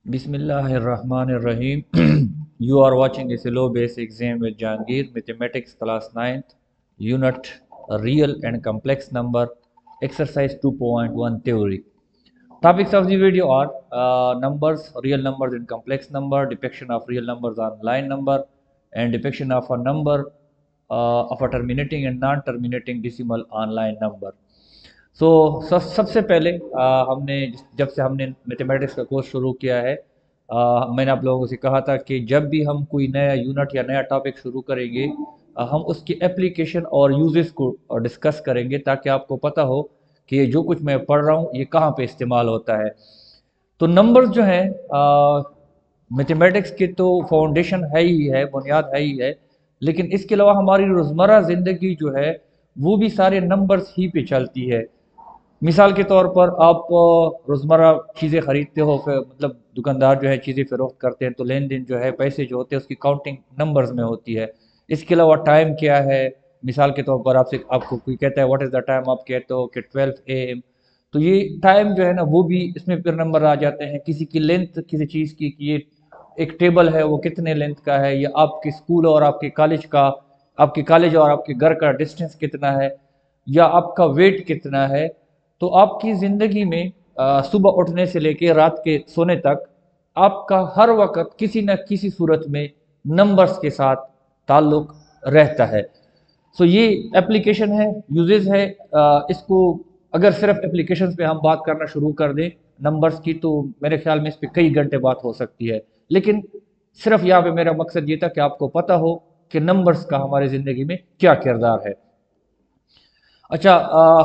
Bismillahirrahmanirrahim. You are watching a slow base exam with Jahangir, Mathematics Class 9th, Unit Real and Complex Number, Exercise 2.1 Theory. Topics of the video are numbers, real numbers and complex number, depiction of real numbers on line number, and depiction of a number of a terminating and non-terminating decimal on line number. सबसे पहले हमने जब से हमने mathematics का course शुरू किया है, मैंने आप लोगों से कहा था कि जब भी हम कोई नया यूनिट या नया टॉपिक शुरू करेंगे, हम उसकी एप्लीकेशन और यूजेस को डिस्कस करेंगे ताकि आपको पता हो कि ये जो कुछ मैं पढ़ रहा हूँ ये कहाँ पे इस्तेमाल होता है। तो नंबर्स जो हैं मैथमेटिक्स की तो फाउंडेशन है ही है, बुनियाद है ही है, लेकिन इसके अलावा हमारी रोज़मर्रा ज़िंदगी जो है वो भी सारे नंबर्स ही पे चलती है। मिसाल के तौर पर आप रोज़मर्रा चीज़ें ख़रीदते हो, फिर मतलब दुकानदार जो है चीज़ें फ़रोख्त करते हैं, तो लेन देन जो है पैसे जो होते हैं उसकी काउंटिंग नंबर्स में होती है। इसके अलावा टाइम क्या है, मिसाल के तौर पर आपको कोई कहता है व्हाट इज़ द टाइम, आप कहते हो कि 12 AM, तो ये टाइम जो है ना वो भी इसमें फिर नंबर आ जाते हैं। किसी की लेंथ किसी चीज़ की कि ये एक टेबल है वो कितने लेंथ का है, या आपके स्कूल और आपके कॉलेज का, आपके कॉलेज और आपके घर का डिस्टेंस कितना है, या आपका वेट कितना है। तो आपकी ज़िंदगी में सुबह उठने से लेकर रात के सोने तक आपका हर वक्त किसी न किसी सूरत में नंबर्स के साथ ताल्लुक़ रहता है। ये एप्लीकेशन है, यूजेस है। इसको अगर सिर्फ एप्लीकेशंस पे हम बात करना शुरू कर दें नंबर्स की, तो मेरे ख्याल में इस पे कई घंटे बात हो सकती है। लेकिन सिर्फ यहाँ पे मेरा मकसद ये था कि आपको पता हो कि नंबर्स का हमारी ज़िंदगी में क्या किरदार है। अच्छा,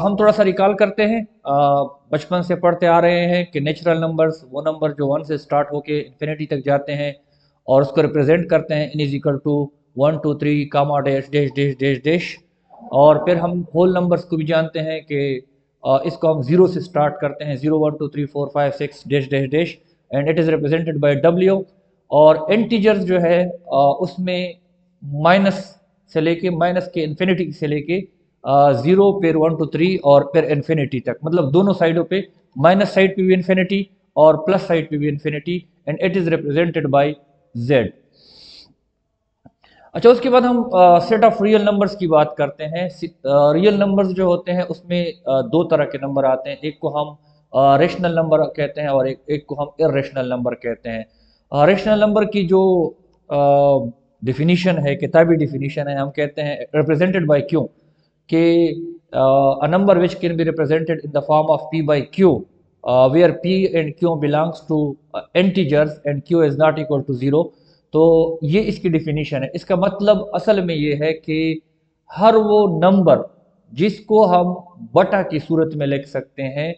हम थोड़ा सा रिकॉल करते हैं। बचपन से पढ़ते आ रहे हैं कि नेचुरल नंबर्स वो नंबर जो 1 से स्टार्ट होके इन्फिनिटी तक जाते हैं और उसको रिप्रेजेंट करते हैं n is equal to 1 2 3 comma dash dash dash dash dash. और फिर हम होल नंबर्स को भी जानते हैं कि इसको हम 0 से स्टार्ट करते हैं, 0 1 2 3 4 5 6 dash dash dash, and it is represented by W। और इंटीजर्स जो है उसमें माइनस से लेके माइनस के इन्फिनिटी से लेके 0 फिर 1 2 3 और फिर इन्फिनिटी तक, मतलब दोनों साइडों पे, माइनस साइड पे भी इन्फिनिटी और प्लस साइड पे भी infinity, and it is represented by Z। अच्छा, उसके बाद हम सेट ऑफ रियल नंबर्स की बात करते हैं। रियल नंबर्स जो होते हैं उसमें दो तरह के नंबर आते हैं। एक को हम रेशनल नंबर कहते हैं और एक को हम इरेशनल नंबर कहते हैं। रेशनल नंबर की जो डिफिनीशन है, किताबी डिफिनीशन है, हम कहते हैं रिप्रेजेंटेड बाय क्यू, कि a number which can be represented in the form of p by q, where p and q belongs to integers and q is not equal to 0। तो ये इसकी डिफिनीशन है। इसका मतलब असल में ये है कि हर वो नंबर जिसको हम बटा की सूरत में लिख सकते हैं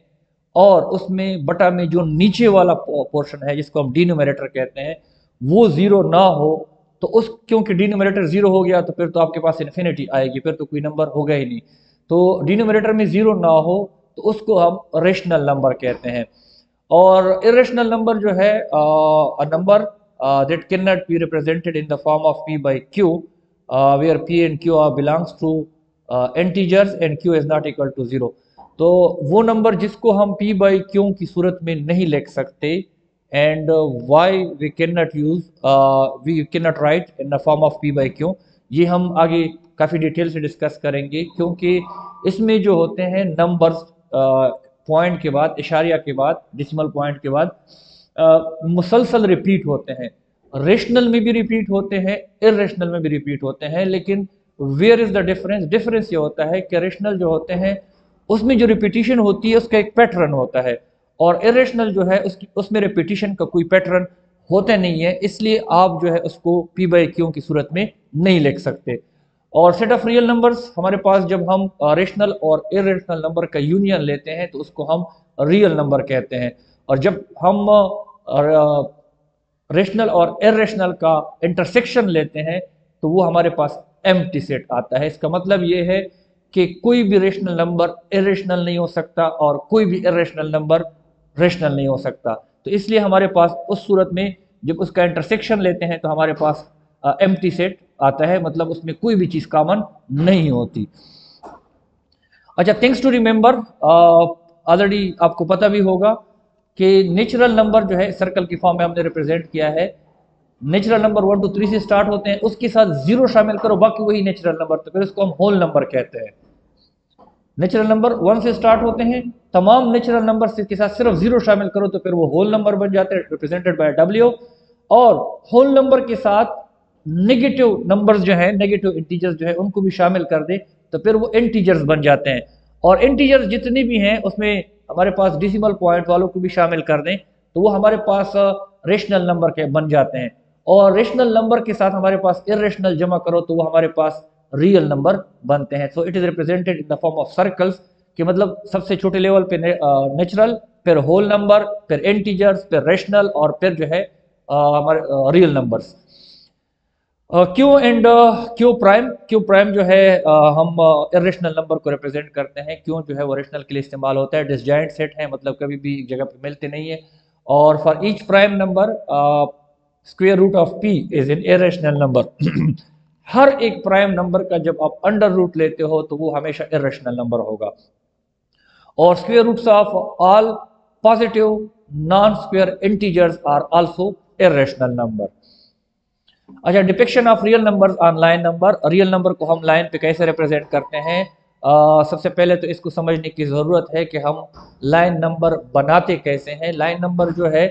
और उसमें बटा में जो नीचे वाला पोर्शन है जिसको हम डिनोमिनेटर कहते हैं वो ज़ीरो ना हो, तो उस क्योंकि डिनोमिनेटर ज़ीरो हो गया तो फिर तो आपके पास इन्फिनिटी आएगी, फिर तो कोई नंबर होगा ही नहीं। तो डिनोमिनेटर में ज़ीरो ना हो तो उसको हम रेशनल नंबर कहते हैं। और इरेशनल नंबर जो है a number that can not be represented in the form of p by q, where p and q belongs to integers and q is not equal to 0। तो वो number जिसको हम p by q की सूरत में नहीं लिख सकते, and why we can not use we can not write in the form of p by q, ये हम आगे काफ़ी डिटेल से डिस्कस करेंगे, क्योंकि इसमें जो होते हैं नंबर्स पॉइंट के बाद, इशारिया के बाद, डिसिमल पॉइंट के बाद मुसलसल रिपीट होते हैं। रेशनल में भी रिपीट होते हैं, इरेशनल में भी रिपीट होते हैं, लेकिन where is the difference? Difference ये होता है कि रेशनल जो होते हैं उसमें जो रिपीटिशन होती है उसका एक पैटर्न होता है, और इरेशनल जो है उसमें रिपीटिशन का कोई पैटर्न होता नहीं है, इसलिए आप जो है उसको p by q की सूरत में नहीं लिख सकते। और सेट ऑफ रियल नंबर्स हमारे पास, जब हम रेशनल और इरेशनल नंबर का यूनियन लेते हैं तो उसको हम रियल नंबर कहते हैं, और जब हम रेशनल और इरेशनल का इंटरसेक्शन लेते हैं तो वो हमारे पास एम्प्टी सेट आता है। इसका मतलब ये है कि कोई भी रेशनल नंबर इरेशनल नहीं हो सकता और कोई भी इरेशनल नंबर रेशनल नहीं हो सकता। तो इसलिए हमारे पास उस सूरत में जब उसका इंटरसेक्शन लेते हैं तो हमारे पास एम्प्टी सेट आता है, मतलब उसमें कोई भी चीज़ कॉमन नहीं होती। अच्छा, थिंग्स टू रिमेंबर, ऑलरेडी आपको पता भी होगा कि नेचुरल नंबर जो है सर्कल की फॉर्म में हमने रिप्रेजेंट किया है, नेचुरल नंबर 1 2 3 से स्टार्ट होते हैं, उसके साथ 0 शामिल करो, बाकी वही नेचुरल नंबर, तो फिर उसको हम होल नंबर कहते हैं। नेचुरल नंबर 1 से स्टार्ट होते हैं, तमाम नेचुरल नंबर के साथ सिर्फ 0 शामिल करो तो फिर वो होल नंबर बन जाते हैं, रिप्रेजेंटेड बाय W। और होल नंबर के साथ नेगेटिव नंबर्स जो है, नेगेटिव इंटीजर्स जो है, उनको भी शामिल कर दे तो फिर वो इंटीजर्स बन जाते हैं। और इंटीजर्स जितनी भी हैं उसमें हमारे पास डेसिमल पॉइंट वालों को भी शामिल कर दें तो वो हमारे पास रेशनल नंबर के बन जाते हैं। और रेशनल नंबर के साथ हमारे पास इरेशनल जमा करो तो वो हमारे पास रियल नंबर बनते हैं। So it is represented in the form of circles, कि मतलब सबसे छोटे लेवल पे नेचुरल, फिर होल नंबर, फिर इंटीजर्स, फिर रेशनल, और फिर जो है हमारे real numbers. Q and Q prime जो है हम इरेशनल नंबर को रिप्रेजेंट करते हैं। क्यों जो है वो रेशनल के लिए इस्तेमाल होता है, डिसजॉइंट सेट है, मतलब कभी भी एक जगह पे मिलते नहीं है। और for each prime number square root of P is an irrational number. हर एक प्राइम नंबर का जब आप अंडर रूट लेते हो तो वो हमेशा इरेशनल नंबर होगा। और square roots of all positive non square integers are also irrational number. अच्छा, depiction of real numbers on line number. Real number को हम लाइन पे कैसे रिप्रेजेंट करते हैं? सबसे पहले तो इसको समझने की ज़रूरत है कि हम लाइन नंबर बनाते कैसे हैं। लाइन नंबर जो है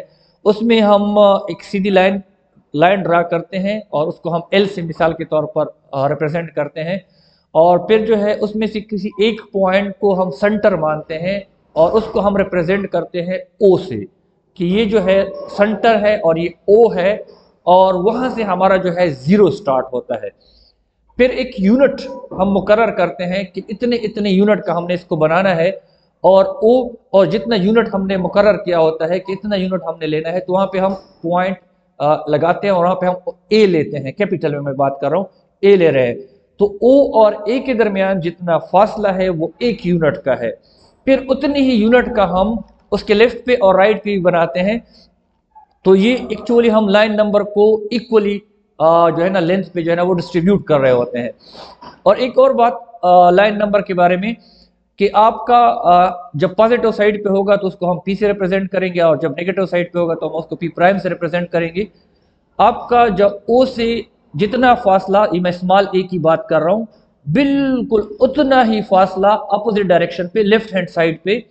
उसमें हम एक सीधी लाइन ड्रा करते हैं और उसको हम एल से मिसाल के तौर पर रिप्रेजेंट करते हैं, और फिर जो है उसमें से किसी एक पॉइंट को हम सेंटर मानते हैं और उसको हम रिप्रेजेंट करते हैं ओ से, कि ये जो है सेंटर है और ये ओ है, और वहां से हमारा जो है 0 स्टार्ट होता है। फिर एक यूनिट हम मुकर्रर करते हैं कि इतने इतने यूनिट का हमने इसको बनाना है, और ओ और जितना यूनिट हमने मुकर्रर किया होता है कि इतना यूनिट हमने लेना है, तो वहाँ पे हम पॉइंट लगाते हैं और वहाँ पे हम ए लेते हैं, कैपिटल में मैं बात कर रहा हूँ, ए ले रहे हैं। तो ओ और ए के दरमियान जितना फासला है वो 1 यूनिट का है। फिर उतनी ही यूनिट का हम उसके लेफ्ट पे और राइट पे भी बनाते हैं। तो ये एक्चुअली हम लाइन नंबर को इक्वली जो है ना लेंथ पे जो है ना वो डिस्ट्रीब्यूट कर रहे होते हैं। और एक और बात लाइन नंबर के बारे में, कि आपका जब पॉजिटिव साइड पे होगा तो उसको हम पी से रिप्रेजेंट करेंगे, और जब नेगेटिव साइड पे होगा तो हम उसको पी प्राइम से रिप्रेजेंट करेंगे। आपका जब ओ से जितना फासला, ये मैं स्मॉल ए की बात कर रहा हूँ, बिल्कुल उतना ही फासला अपोजिट डायरेक्शन पे लेफ्ट हैंड साइड पे,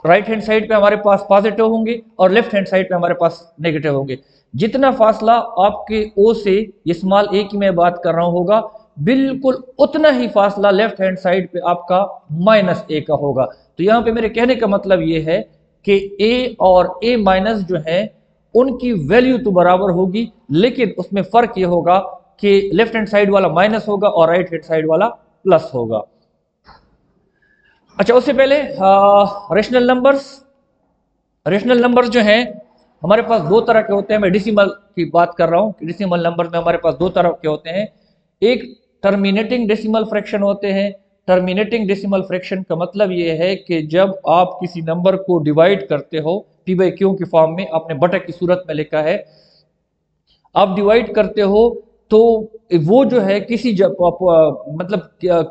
राइट हैंड साइड पे हमारे पास पॉजिटिव होंगे और लेफ्ट हैंड साइड पे हमारे पास नेगेटिव होंगे। जितना फासला आपके ओ से, ये स्मॉल ए की मैं बात कर रहा हूं, होगा, बिल्कुल उतना ही फासला लेफ्ट हैंड साइड पे आपका माइनस ए का होगा। तो यहां पे मेरे कहने का मतलब ये है कि ए और ए माइनस जो है उनकी वैल्यू तो बराबर होगी, लेकिन उसमें फर्क ये होगा कि लेफ्ट हैंड साइड वाला माइनस होगा और राइट हैंड साइड वाला प्लस होगा। अच्छा, उससे पहले रेशनल नंबर्स जो हैं हमारे पास दो तरह के होते हैं। मैं डेसिमल की बात कर रहा हूँ कि डेसिमल नंबर में हमारे पास दो तरह के होते हैं। एक टर्मिनेटिंग डेसिमल फ्रैक्शन होते हैं। टर्मिनेटिंग डेसिमल फ्रैक्शन का मतलब ये है कि जब आप किसी नंबर को डिवाइड करते हो, पी बाई क्यू की फॉर्म में आपने बटक की सूरत में लिखा है, आप डिवाइड करते हो तो वो जो है किसी मतलब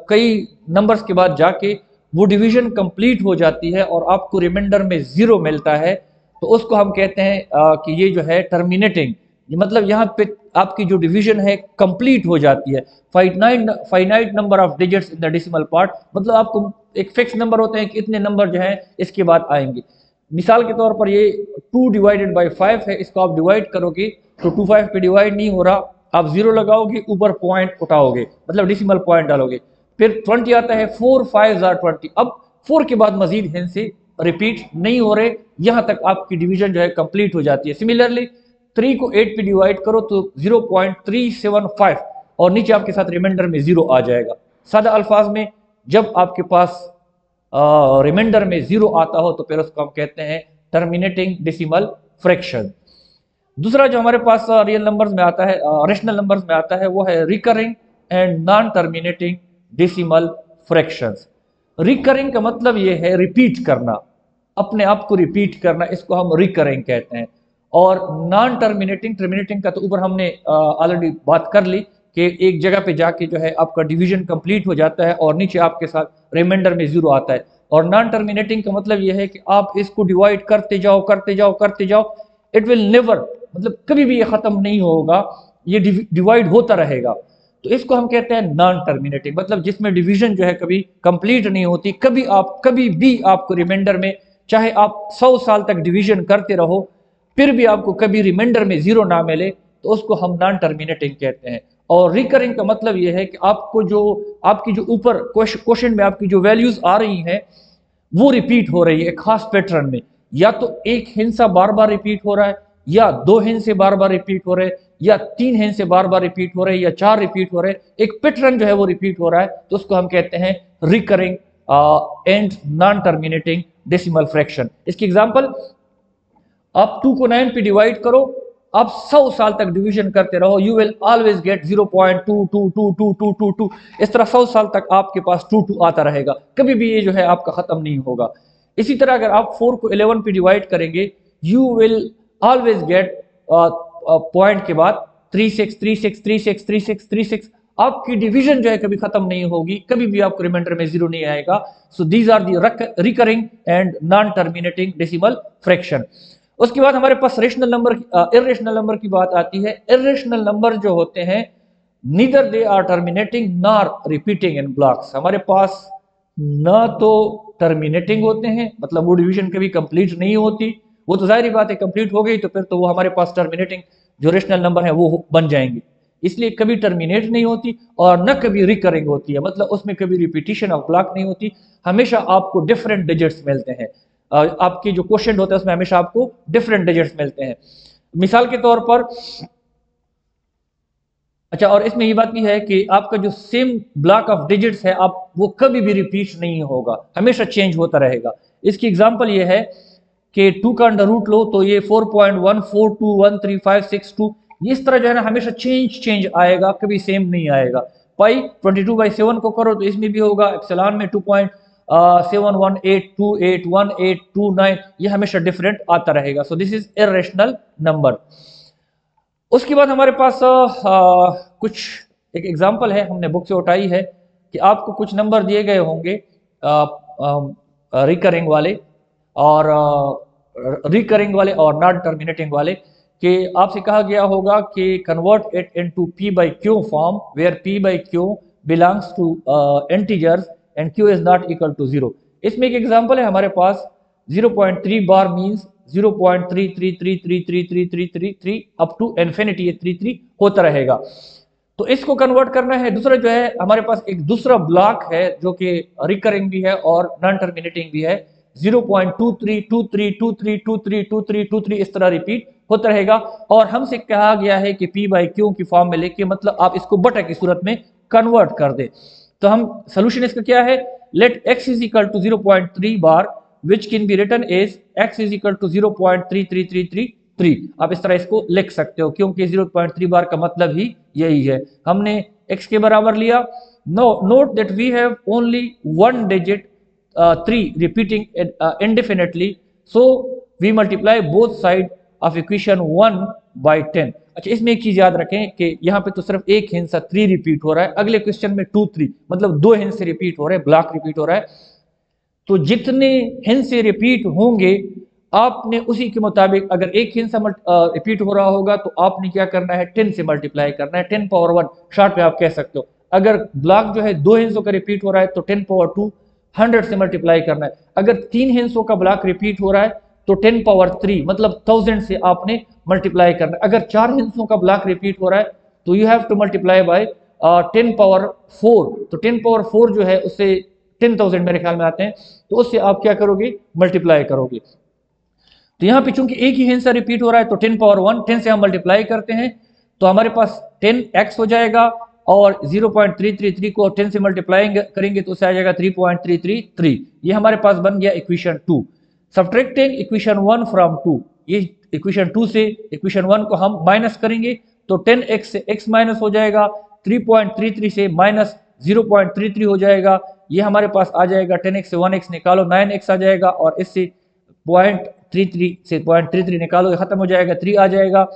कई नंबर्स के बाद जाके वो डिवीजन कंप्लीट हो जाती है और आपको रिमाइंडर में 0 मिलता है, तो उसको हम कहते हैं कि ये जो है टर्मिनेटिंग, मतलब यहाँ पे आपकी जो डिवीजन है कंप्लीट हो जाती है। Finite number of digits in the decimal part, मतलब आपको एक फिक्स नंबर होते हैं कि इतने नंबर जो है इसके बाद आएंगे। मिसाल के तौर पर ये 2 डिवाइडेड बाई 5 है, इसको आप डिवाइड करोगे तो 2 5 पे डिवाइड नहीं हो रहा, आप 0 लगाओगे, ऊपर पॉइंट उठाओगे, मतलब डेसिमल पॉइंट डालोगे, फिर 20 आता है, 4 5 20। अब 4 के बाद मजीद हिस्से रिपीट नहीं हो रहे, यहां तक आपकी डिवीजन जो है कंप्लीट हो जाती है। सिमिलरली 3 को 8 पे डिवाइड करो तो 0.375 और नीचे आपके साथ रिमाइंडर में 0 आ जाएगा। सादा अल्फाज में जब आपके पास रिमाइंडर में 0 आता हो तो फिर उसको हम कहते हैं टर्मिनेटिंग डेसिमल फ्रैक्शन। दूसरा जो हमारे पास रियल नंबर्स में आता है, रेशनल नंबर्स में आता है, वो है recurring and non terminating decimal fractions. Recurring का मतलब ये है रिपीट करना, अपने आप को रिपीट करना, इसको हम रिकरिंग कहते हैं। और नॉन टर्मिनेटिंग का तो ऊपर हमने ऑलरेडी बात कर ली कि एक जगह पे जाके जो है आपका डिवीजन कंप्लीट हो जाता है और नीचे आपके साथ रिमाइंडर में 0 आता है। और नॉन टर्मिनेटिंग का मतलब यह है कि आप इसको डिवाइड करते जाओ करते जाओ करते जाओ, इट विल नेवर, मतलब कभी भी ये खत्म नहीं होगा, ये डिवाइड होता रहेगा। तो इसको हम कहते हैं नॉन टर्मिनेटिंग, मतलब जिसमें डिवीजन जो है कभी कंप्लीट नहीं होती। कभी भी आपको रिमाइंडर में, चाहे आप 100 साल तक डिवीजन करते रहो, फिर भी आपको कभी रिमाइंडर में जीरो ना मिले, तो उसको हम नॉन टर्मिनेटिंग कहते हैं। और रिकरिंग का मतलब यह है कि आपकी जो ऊपर क्वेश्चन में आपकी जो वैल्यूज आ रही हैं वो रिपीट हो रही है एक खास पैटर्न में, या तो एक हिंसा बार बार रिपीट हो रहा है, या दो हिंसे बार बार रिपीट हो रहे हैं, या तीन हिंसे बार बार रिपीट हो रहे हैं, या चार रिपीट हो रहे हैं, एक पैटर्न जो है वो रिपीट हो रहा है, तो उसको हम कहते हैं recurring and non terminating decimal fraction. इसकी एग्जांपल, आप 2 को 9 पे डिवाइड करो, आप 100 साल तक डिवीजन करते रहो, यू विल ऑलवेज गेट 0.2222222, इस तरह 100 साल तक आपके पास 22 आता रहेगा, कभी भी ये जो है आपका खत्म नहीं होगा। इसी तरह अगर आप 4 को 11 पे डिवाइड करेंगे, you will always get point के बाद 36 36 36 36 36, आपकी डिवीजन जो है कभी खत्म नहीं होगी, कभी भी आपको रिमाइंडर में जीरो नहीं आएगा। So these are the recurring and non terminating decimal fraction. उसके बाद हमारे पास रेशनल नंबर, इर्रेशनल नंबर की बात आती है। इर्रेशनल नंबर जो होते हैं, neither they are terminating nor repeating in blocks. हमारे पास ना तो टर्मिनेटिंग होते हैं, मतलब वो डिवीजन कभी कंप्लीट नहीं होती, वो तो जाहिर बात है कंप्लीट हो गई तो फिर तो वो हमारे पास टर्मिनेटिंग जो रेशनल नंबर है वो बन जाएंगे, इसलिए कभी टर्मिनेट नहीं होती और न कभी रिकरिंग होती है, मतलब उसमें कभी रिपीटिशन ऑफ ब्लॉक नहीं होती, हमेशा आपको डिफरेंट डिजिट्स मिलते हैं। आपके जो क्वेश्चन होते हैं उसमें हमेशा आपको डिफरेंट डिजिट्स मिलते हैं। मिसाल के तौर पर, अच्छा, और इसमें ये बात भी है कि आपका जो सेम ब्लॉक ऑफ डिजिट्स है, आप वो कभी भी रिपीट नहीं होगा, हमेशा चेंज होता रहेगा। इसकी एग्जांपल ये है कि 2 का अंडर रूट लो तो ये 4.14213562, ये इस तरह जो है ना हमेशा चेंज आएगा, कभी सेम नहीं आएगा। पाई 22/7 को करो तो इसमें भी होगा, एप्सिलॉन में 2.718281829, ये हमेशा डिफरेंट आता रहेगा। So this is irrational number. उसके बाद हमारे पास कुछ एक एग्जांपल है, हमने बुक से उठाई है, कि आपको कुछ नंबर दिए गए होंगे रिकरिंग वाले और नॉन टर्मिनेटिंग वाले, कि आपसे कहा गया होगा कि convert it into p by q form, where p by q belongs to integers and q is not equal to 0। इसमें एक एग्जांपल है हमारे पास, 0.3 bar means 0.33333333 up to infinity, ये 33 होता रहेगा। तो इसको कन्वर्ट करना है। दूसरा जो है हमारे पास एक दूसरा ब्लॉक है जो कि रिकरिंग भी है और नॉन टर्मिनेटिंग भी है, 0.232323232323 इस तरह रिपीट होता रहेगा। और हमसे कहा गया है कि पी बाई क्यू की फॉर्म में लेके, मतलब आप इसको बटा की सूरत में कन्वर्ट कर दे। तो हम सोल्यूशन इसका क्या है, let x is equal to 0.3 bar which can be written as x is equal to 0.33333। आप इस तरह इसको लिख सकते हो, क्योंकि 0.3 बार का मतलब ही यही है। हमने x के बराबर लिया। Note that we have only one digit 3 repeating indefinitely, so we multiply both side of equation 1 by 10। अच्छा, इसमें एक चीज याद रखें कि यहाँ पे तो सिर्फ एक हिंसा 3 रिपीट हो रहा है, अगले क्वेश्चन में 2 3, मतलब दो हिंसे रिपीट हो रहे हैं, ब्लॉक रिपीट हो रहा है। तो जितने हिंसे रिपीट होंगे आपने उसी के मुताबिक, अगर एक हिंसा रिपीट हो रहा होगा तो आपने क्या करना है, 10 से मल्टीप्लाई करना है, 10 पावर 1 शॉर्ट पे आप कह सकते हो। अगर ब्लॉक जो है दो हिंसों का रिपीट हो रहा है तो 10 पावर 2 100 से मल्टीप्लाई करना है। अगर तीन हिंसों का ब्लॉक रिपीट हो रहा है तो 10 पावर 3 मतलब 1000 से आपने मल्टीप्लाई करना है। अगर चार हिंसों का ब्लॉक रिपीट हो रहा है तो you have to multiply by 10 power 4। तो 10 पावर 4 जो है उससे 10,000 मेरे ख्याल में आते हैं, तो उससे आप क्या करोगे, मल्टीप्लाई करोगे। तो यहाँ पे चूंकि एक ही हिंसा रिपीट हो रहा है तो 10 पावर 1, 10 से हम मल्टीप्लाई करते हैं तो हमारे पास 10x हो जाएगा, और 0.333 को 10 से मल्टीप्लाई करेंगे तो उससे आ जाएगा 3.333। ये हमारे पास बन गया इक्वेशन 2। सब्ट्रैक्टिंग इक्वेशन 1 फ्रॉम 2, ये इक्वेशन 2 से इक्वेशन 1 को हम माइनस करेंगे तो 10x से x माइनस हो जाएगा, 3.33 से माइनस 0.33 हो जाएगा, ये हमारे पास आ जाएगा 10x से 1x निकालो 9x आ जाएगा, और इससे 0.33 से 0.33 निकालो खत्म हो जाएगा, 3 आ जाएगा।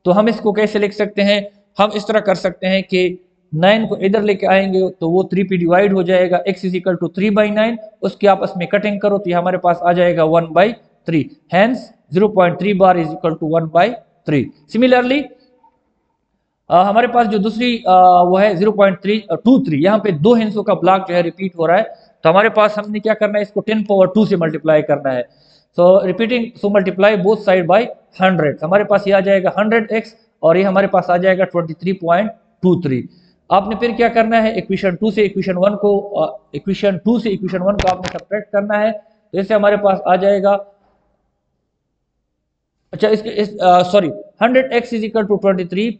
तो हम इसको कैसे लिख सकते हैं, हम इस तरह कर सकते हैं कि 9 को इधर लेके आएंगे तो वो 3 पे डिवाइड हो जाएगा, x इज इक्वल टू 3/9, उसके आपस में कटिंग करो तो ये हमारे पास आ जाएगा 1/3, hence 0.3 bar is equal to 1/3। Similarly हमारे पास जो दूसरी वो है 0.323, यहाँ पे दो हिंसों का ब्लॉक जो है रिपीट हो रहा है, तो हमारे पास हमने क्या करना है, इसको 10 पावर 2 से मल्टीप्लाई करना है। So repeating, so multiply both side by 100, हमारे पास ये आ जाएगा 100x और ये हमारे पास आ जाएगा 23.23। आपने फिर क्या करना है, इक्वेशन 2 से इक्वेशन 1 को आपने सब्ट्रैक्ट करना है, तो इससे हमारे पास आ जाएगा, अच्छा इसके sorry 100x is equal to 23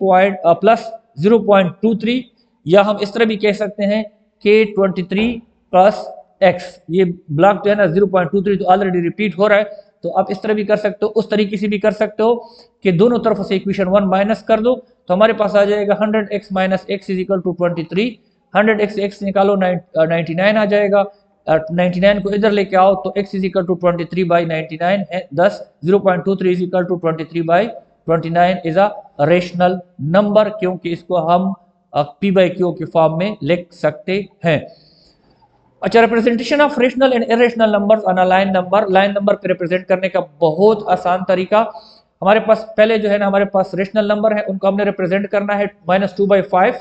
plus 0.23, या हम इस तरह भी कह सकते हैं कि 23 प्लस x, ये ब्लॉक जो है ना 0.23 तो ऑलरेडी रिपीट हो रहा है, तो आप इस तरह भी कर सकते हो, उस तरीके से भी कर सकते हो कि दोनों तरफ से इक्वेशन 1 माइनस कर दो, तो हमारे पास आ जाएगा 100x minus x is equal to 23, 100x x निकालो 99 आ जाएगा, 99 को इधर लेके आओ तो x इज इक्वल टू 23/99 है, thus 0.23 is equal to 23/29 is a rational number, क्योंकि इसको हम p/q के फॉर्म में लिख सकते हैं। अच्छा, representation of rational and irrational numbers on a line number पे रिप्रेजेंट करने का बहुत आसान तरीका, हमारे पास पहले जो है ना, हमारे पास रेशनल नंबर है, उनको हमने रिप्रेजेंट करना है -2/5,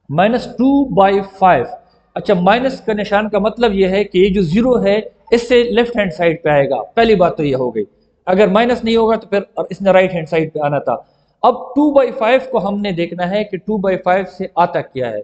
-2/5। अच्छा, माइनस का निशान का मतलब यह है कि ये जो जीरो है इससे लेफ्ट हैंड साइड पे आएगा, पहली बात तो ये हो गई, अगर माइनस नहीं होगा तो फिर इसने राइट हैंड साइड पे आना था। अब 2/5 को हमने देखना है कि 2/5 से आता क्या है,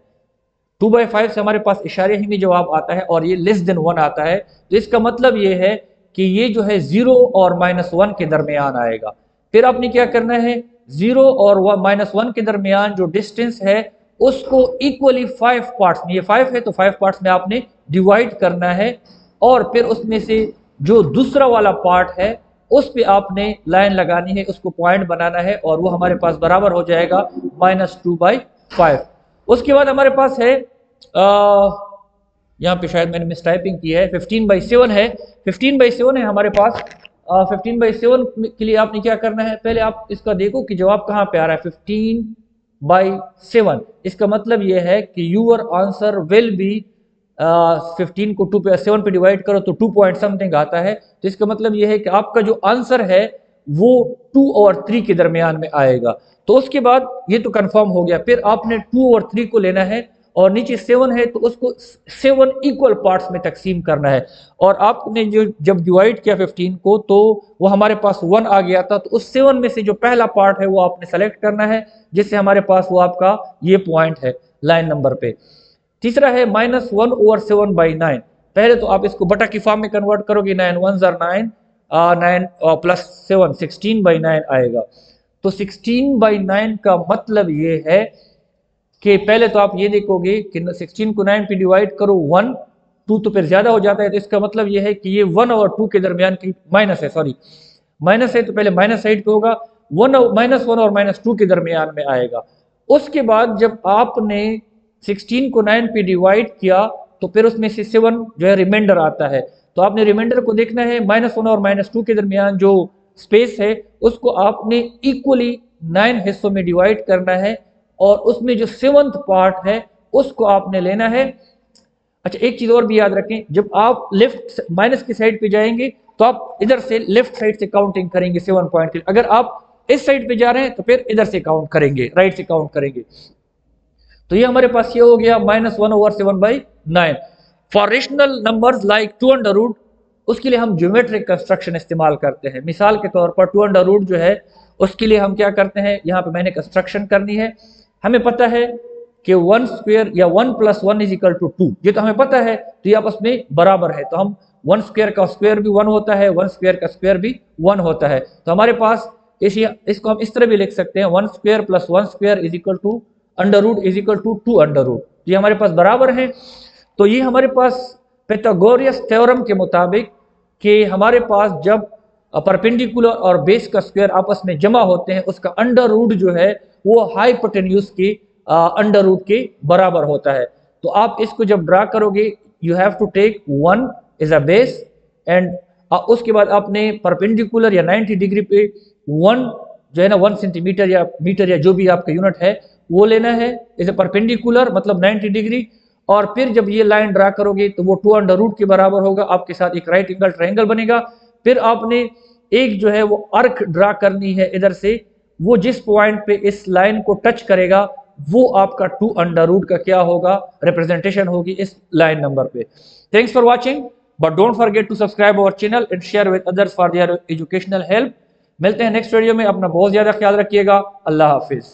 2/5 से हमारे पास इशारे ही में जवाब आता है और ये <1 आता है, तो इसका मतलब ये है कि ये जो है 0 और -1 के दरमियान आएगा। फिर आपने क्या करना है, 0 और -1 के दरमियान जो डिस्टेंस है उसको इक्वली 5 पार्ट्स में, ये 5 है तो 5 पार्ट्स में आपने डिवाइड करना है, और फिर उसमें से जो दूसरा वाला पार्ट है उस पे आपने लाइन लगानी है, उसको पॉइंट बनाना है, और वो हमारे पास बराबर हो जाएगा -2/5। उसके बाद हमारे पास है यहाँ पे शायद मैंने मिस टाइपिंग की है, 15/7 है, 15/7 है हमारे पास। 15/7 के लिए आपने क्या करना है, पहले आप इसका देखो कि जवाब कहाँ पे आ रहा है, 15/7, इसका मतलब ये है कि यूर आंसर विल बी 15 को 7 पे डिवाइड करो तो 2 पॉइंट समथिंग आता है, तो इसका मतलब ये है कि आपका जो आंसर है वो 2 और 3 के दरमियान में आएगा। तो उसके बाद ये तो कंफर्म हो गया, फिर आपने 2 और 3 को लेना है, और नीचे 7 है तो उसको 7 इक्वल पार्ट्स में तकसीम करना है, और आपने जो जब डिवाइड किया 15 को तो वो हमारे पास 1 आ गया था, तो उस 7 में से जो पहला पार्ट है वो आपने सेलेक्ट करना है, जिससे हमारे पास वो आपका ये पॉइंट है लाइन नंबर पे। तीसरा है -1/7/9, पहले तो आप इसको बटा की फॉर्म में कन्वर्ट करोगे, 9 1s are 9, 9 प्लस 7 16/9 आएगा। तो 16/9 का मतलब ये है कि पहले तो आप ये देखोगे कि 16 को 9 पे डिवाइड करो 1 2 तो फिर ज्यादा हो जाता है, तो इसका मतलब ये है कि ये 1 और 2 के दरमियान की माइनस है, सॉरी माइनस है तो पहले माइनस साइड पे होगा, -1 और -2 के दरमियान में आएगा। उसके बाद जब आपने 16 को 9 पे डिवाइड किया तो फिर उसमें से 7 जो है रिमाइंडर आता है, तो आपने रिमाइंडर को देखना है, -1 और -2 के दरमियान जो स्पेस है उसको आपने इक्वली 9 हिस्सों में डिवाइड करना है, और उसमें जो 7th पार्ट है उसको आपने लेना है। अच्छा, एक चीज और भी याद रखें, जब आप लेफ्ट माइनस की साइड पे जाएंगे तो आप इधर से लेफ्ट साइड से काउंटिंग करेंगे 7 पॉइंट के लिए, अगर आप इस साइड पे जा रहे हैं तो फिर इधर से काउंट करेंगे, राइट से काउंट करेंगे। तो ये हमारे पास ये हो गया -1/7/9। फॉर रेशनल नंबर्स लाइक 2√, उसके लिए हम ज्योमेट्रिक कंस्ट्रक्शन इस्तेमाल करते हैं। मिसाल के तौर पर 2√, जो है उसके लिए हम क्या करते हैं, यहाँ पे मैंने कंस्ट्रक्शन करनी है, हमें पता है कि 1² या 1 + 1 = 2, ये तो हमें पता है, तो ये आपस में बराबर है, तो हम 1² का स्क्वायर भी 1 होता है, 1² का स्क्वायर भी 1 होता है, तो हमारे पास इसको हम इस तरह भी लिख सकते हैं, 1² + 1² = √2√, ये हमारे पास बराबर है। तो ये हमारे पास पाइथागोरस थ्योरम के मुताबिक कि हमारे पास जब परपेंडिकुलर और बेस का स्क्वायर आपस में जमा होते हैं, उसका अंडर रूट जो है वो हाइपोटेन्यूज के अंडर रूट के बराबर होता है। तो आप इसको जब ड्रा करोगे, you have to take 1 as a base, एंड उसके बाद आपने परपेंडिकुलर या 90 डिग्री पे 1 जो है ना 1 सेंटीमीटर या मीटर या जो भी आपका यूनिट है वो लेना है इज ए परपेंडिकुलर मतलब 90 डिग्री, और फिर जब ये लाइन ड्रा करोगे तो वो 2 अंडर रूट के बराबर होगा, आपके साथ एक राइट एंगल ट्रायंगल बनेगा। फिर आपने एक जो है वो अर्क ड्रा करनी है इधर से, वो जिस पॉइंट पे इस लाइन को टच करेगा वो आपका 2 अंडर रूट का क्या होगा, रिप्रेजेंटेशन होगी इस लाइन नंबर पे। Thanks for watching, but don't forget to subscribe our channel and share with others for their educational help. मिलते हैं नेक्स्ट वीडियो में, अपना बहुत ज्यादा ख्याल रखिएगा। अल्लाह हाफिज।